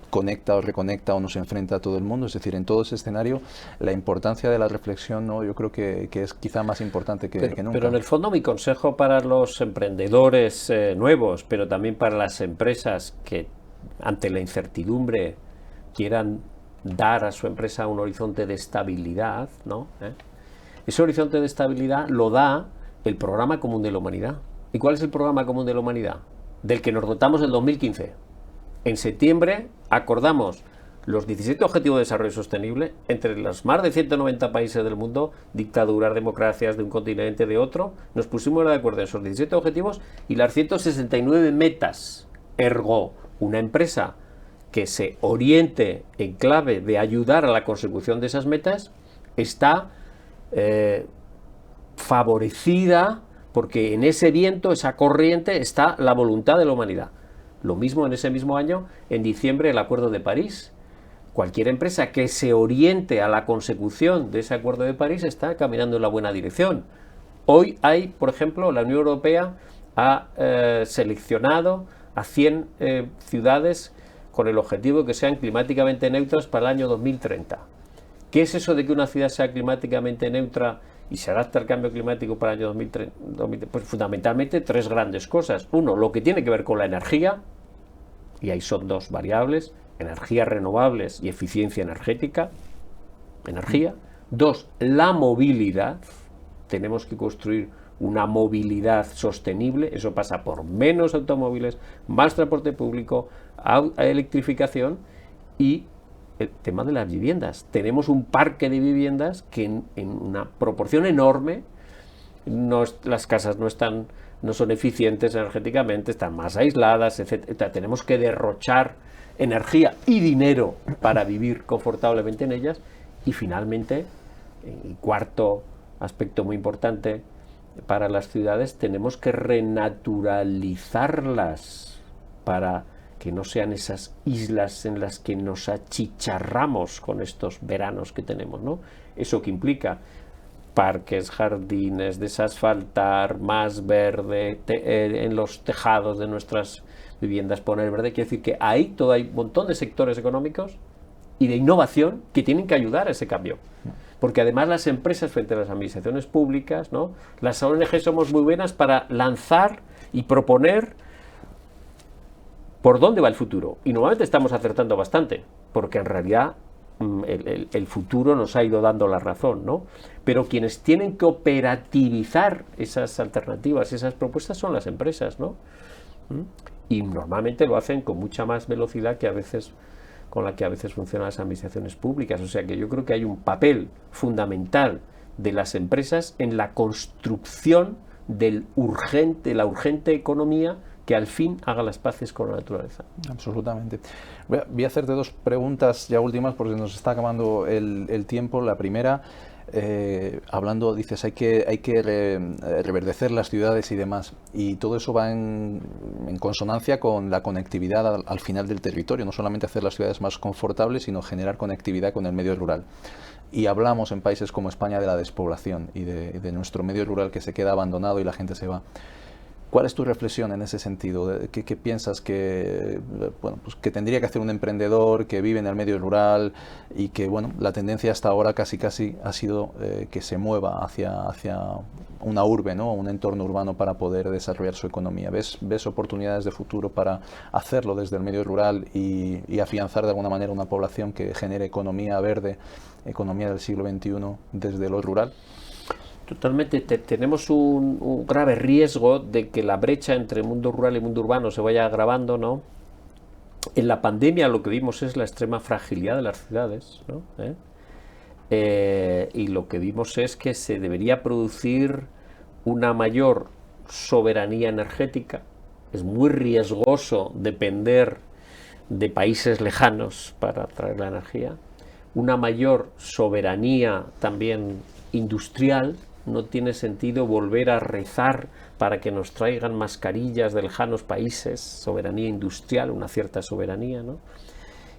conecta o reconecta enfrenta o nos enfrenta a todo el mundo. Es decir, en todo ese escenario, la importancia de la reflexión, ¿no? Yo creo que es quizá más importante que nunca. Pero en el fondo mi consejo para los emprendedores nuevos, pero también para las empresas que ante la incertidumbre quieran dar a su empresa un horizonte de estabilidad, ¿no? Ese horizonte de estabilidad lo da el Programa Común de la Humanidad. ¿Y cuál es el Programa Común de la Humanidad? Del que nos dotamos en 2015. En septiembre acordamos los 17 Objetivos de Desarrollo Sostenible entre los más de 190 países del mundo, dictaduras, democracias de un continente, de otro. Nos pusimos de acuerdo en esos 17 objetivos y las 169 metas. Ergo, una empresa que se oriente en clave de ayudar a la consecución de esas metas está favorecida, porque en ese viento, esa corriente, está la voluntad de la humanidad. Lo mismo en ese mismo año, en diciembre, el Acuerdo de París. Cualquier empresa que se oriente a la consecución de ese Acuerdo de París está caminando en la buena dirección. Hoy hay, por ejemplo, la Unión Europea ha seleccionado a 100 ciudades con el objetivo de que sean climáticamente neutras para el año 2030. ¿Qué es eso de que una ciudad sea climáticamente neutra y se adapta al cambio climático para el año 2030? Pues fundamentalmente tres grandes cosas. Uno, lo que tiene que ver con la energía, y ahí son dos variables: energías renovables y eficiencia energética. Energía. Dos, la movilidad. Tenemos que construir una movilidad sostenible. Eso pasa por menos automóviles, más transporte público, electrificación y el tema de las viviendas. Tenemos un parque de viviendas que en una proporción enorme las casas no son eficientes energéticamente, están más aisladas, etc. Tenemos que derrochar energía y dinero para vivir confortablemente en ellas. Y finalmente, y cuarto aspecto muy importante para las ciudades, tenemos que renaturalizarlas para que no sean esas islas en las que nos achicharramos con estos veranos que tenemos, ¿no? Eso que implica parques, jardines, desasfaltar, más verde, en los tejados de nuestras viviendas poner verde. Quiere decir que ahí todo hay un montón de sectores económicos y de innovación que tienen que ayudar a ese cambio. Porque además las empresas frente a las administraciones públicas, ¿no? Las ONG somos muy buenas para lanzar y proponer por dónde va el futuro. Y normalmente estamos acertando bastante, porque en realidad el futuro nos ha ido dando la razón, ¿no? Pero quienes tienen que operativizar esas alternativas, esas propuestas, son las empresas, ¿no? Y normalmente lo hacen con mucha más velocidad que con la que a veces funcionan las administraciones públicas. O sea que yo creo que hay un papel fundamental de las empresas en la construcción de la urgente economía que al fin haga las paces con la naturaleza. Absolutamente. Voy a hacerte dos preguntas ya últimas porque nos está acabando el tiempo. La primera, hablando, dices, hay que reverdecer las ciudades y demás, y todo eso va en consonancia con la conectividad al final del territorio, no solamente hacer las ciudades más confortables, sino generar conectividad con el medio rural. Y hablamos en países como España de la despoblación y de nuestro medio rural que se queda abandonado y la gente se va. ¿Cuál es tu reflexión en ese sentido? ¿Qué piensas que tendría que hacer un emprendedor que vive en el medio rural y que, bueno, la tendencia hasta ahora casi ha sido que se mueva hacia una urbe, ¿no? Un entorno urbano para poder desarrollar su economía? ¿Ves oportunidades de futuro para hacerlo desde el medio rural y afianzar de alguna manera una población que genere economía verde, economía del siglo XXI desde lo rural? Totalmente. Tenemos un grave riesgo de que la brecha entre mundo rural y mundo urbano se vaya agravando, ¿no? En la pandemia lo que vimos es la extrema fragilidad de las ciudades, ¿no? Y lo que vimos es que se debería producir una mayor soberanía energética. Es muy riesgoso depender de países lejanos para traer la energía. Una mayor soberanía también industrial. No tiene sentido volver a rezar para que nos traigan mascarillas de lejanos países. Soberanía industrial, una cierta soberanía, ¿no?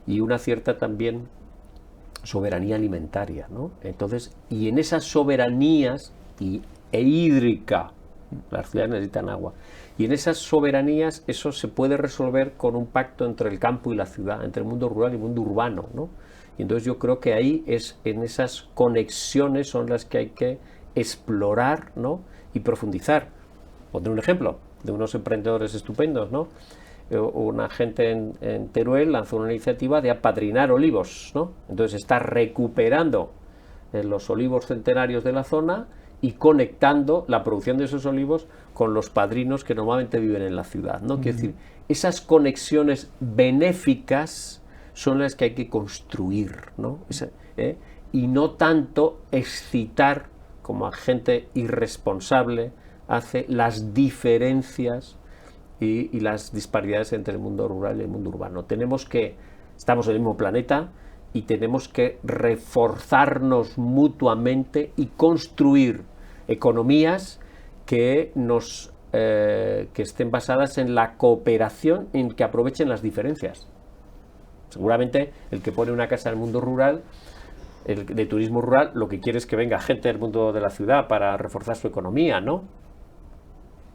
Y una cierta también soberanía alimentaria, ¿no? Entonces, y en esas soberanías e hídrica Las ciudades necesitan agua. Y en esas soberanías eso se puede resolver con un pacto entre el campo y la ciudad, entre el mundo rural y el mundo urbano, ¿no? Y entonces yo creo que ahí en esas conexiones son las que hay que explorar, ¿no? Y profundizar. Pondré un ejemplo de unos emprendedores estupendos, ¿no? Una gente en Teruel lanzó una iniciativa de apadrinar olivos, ¿no? Entonces está recuperando los olivos centenarios de la zona y conectando la producción de esos olivos con los padrinos que normalmente viven en la ciudad, ¿no? Quiero decir, esas conexiones benéficas son las que hay que construir, ¿no? Y no tanto excitar, como a gente irresponsable hace, las diferencias y las disparidades entre el mundo rural y el mundo urbano. Estamos en el mismo planeta y tenemos que reforzarnos mutuamente y construir economías que estén basadas en la cooperación, en que aprovechen las diferencias. Seguramente el que pone una casa en el mundo rural, de turismo rural, lo que quiere es que venga gente del mundo de la ciudad para reforzar su economía, ¿no?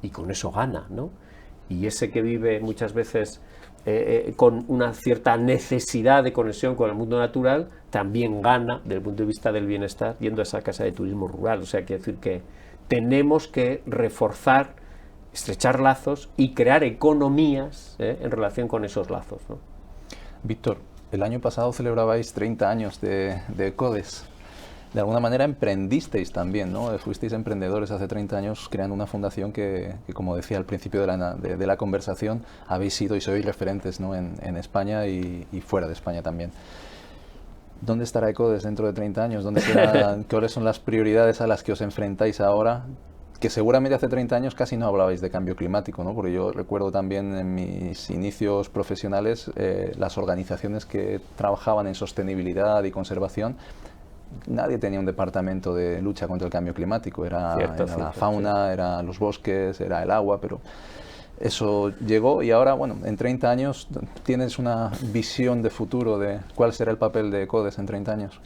Y con eso gana, ¿no? Y ese que vive muchas veces con una cierta necesidad de conexión con el mundo natural, también gana desde el punto de vista del bienestar yendo a esa casa de turismo rural. O sea, quiere decir que tenemos que reforzar, estrechar lazos y crear economías en relación con esos lazos, ¿no? Víctor, el año pasado celebrabais 30 años de CODES. De alguna manera emprendisteis también, ¿no? Fuisteis emprendedores hace 30 años creando una fundación que como decía al principio de la conversación, habéis sido y sois referentes, ¿no? en España y fuera de España también. ¿Dónde estará ECODES dentro de 30 años? ¿Cuáles son las prioridades a las que os enfrentáis ahora? Que seguramente hace 30 años casi no hablabais de cambio climático, ¿no? Porque yo recuerdo también en mis inicios profesionales las organizaciones que trabajaban en sostenibilidad y conservación. Nadie tenía un departamento de lucha contra el cambio climático, era la fauna, eran los bosques, era el agua, pero eso llegó y ahora, bueno, en 30 años tienes una visión de futuro de cuál será el papel de CODES en 30 años.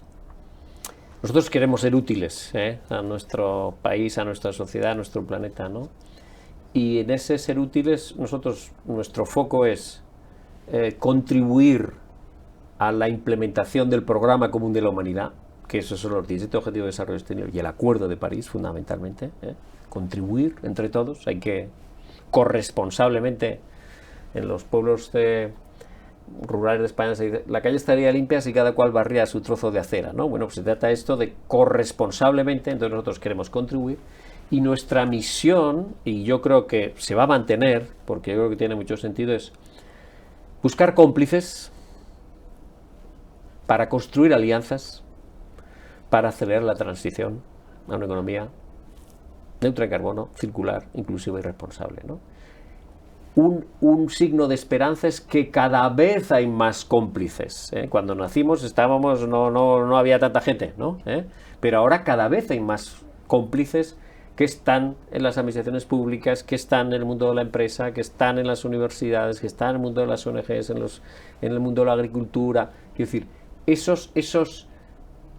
Nosotros queremos ser útiles a nuestro país, a nuestra sociedad, a nuestro planeta, ¿no? Y en ese ser útiles, nuestro foco es contribuir a la implementación del Programa Común de la Humanidad, que esos son los 17 Objetivos de Desarrollo Sostenible y el Acuerdo de París, fundamentalmente. Contribuir entre todos, hay que corresponsablemente en los pueblos rurales de España se dice, la calle estaría limpia si cada cual barría su trozo de acera, ¿no? Bueno, pues se trata esto de corresponsablemente, entonces nosotros queremos contribuir y nuestra misión, y yo creo que se va a mantener, porque yo creo que tiene mucho sentido, es buscar cómplices para construir alianzas, para acelerar la transición a una economía neutra en carbono, circular, inclusiva y responsable, ¿no? Un signo de esperanza es que cada vez hay más cómplices. Cuando nacimos no había tanta gente, ¿no? Pero ahora cada vez hay más cómplices que están en las administraciones públicas, que están en el mundo de la empresa, que están en las universidades, que están en el mundo de las ONGs, en el mundo de la agricultura. Es decir, esos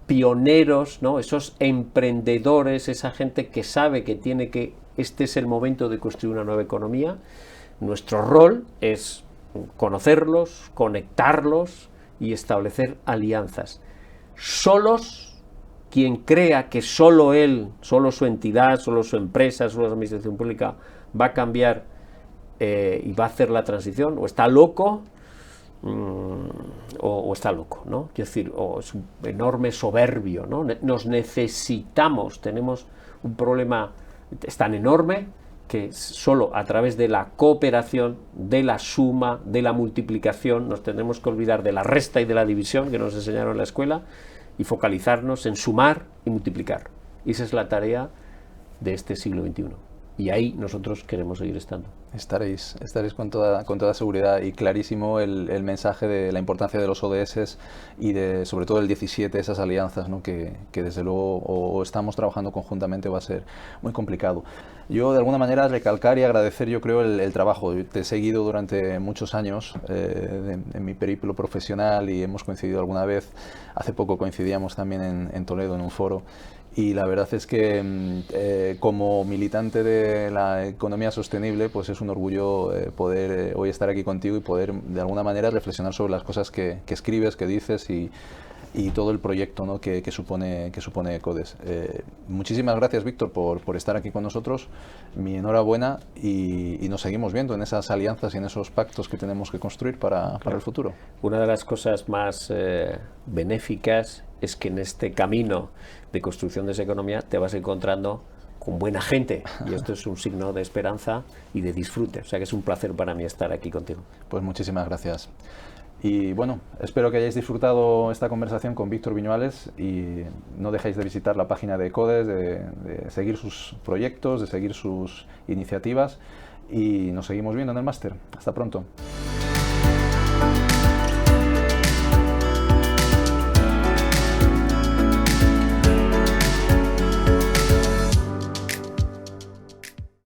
pioneros, ¿no? Esos emprendedores, esa gente que sabe que este es el momento de construir una nueva economía. Nuestro rol es conocerlos, conectarlos y establecer alianzas. Solos, quien crea que solo él, solo su entidad, solo su empresa, solo la administración pública va a cambiar y va a hacer la transición, o está loco, o está loco, ¿no? Quiero decir, o es un enorme soberbio, ¿no? Nos necesitamos, tenemos un problema tan enorme que solo a través de la cooperación, de la suma, de la multiplicación, nos tenemos que olvidar de la resta y de la división que nos enseñaron en la escuela y focalizarnos en sumar y multiplicar. Y esa es la tarea de este siglo XXI. Y ahí nosotros queremos seguir estando. Estaréis con toda seguridad, y clarísimo el mensaje de la importancia de los ODS y sobre todo el 17, esas alianzas, ¿no? que desde luego o estamos trabajando conjuntamente o va a ser muy complicado. Yo de alguna manera recalcar y agradecer, yo creo, el trabajo. Te he seguido durante muchos años en mi periplo profesional y hemos coincidido alguna vez. Hace poco coincidíamos también en Toledo en un foro. Y la verdad es que como militante de la economía sostenible, pues es un orgullo poder hoy estar aquí contigo y poder de alguna manera reflexionar sobre las cosas que escribes, que dices y todo el proyecto, ¿no?, que supone CODES. Muchísimas gracias, Víctor, por estar aquí con nosotros. Mi enhorabuena y nos seguimos viendo en esas alianzas y en esos pactos que tenemos que construir para el futuro. Una de las cosas más benéficas es que en este camino de construcción de esa economía te vas encontrando con buena gente, y esto es un signo de esperanza y de disfrute. O sea que es un placer para mí estar aquí contigo. Pues muchísimas gracias. Y bueno, espero que hayáis disfrutado esta conversación con Víctor Viñuales y no dejéis de visitar la página de CODES, de seguir sus proyectos, de seguir sus iniciativas y nos seguimos viendo en el máster. Hasta pronto.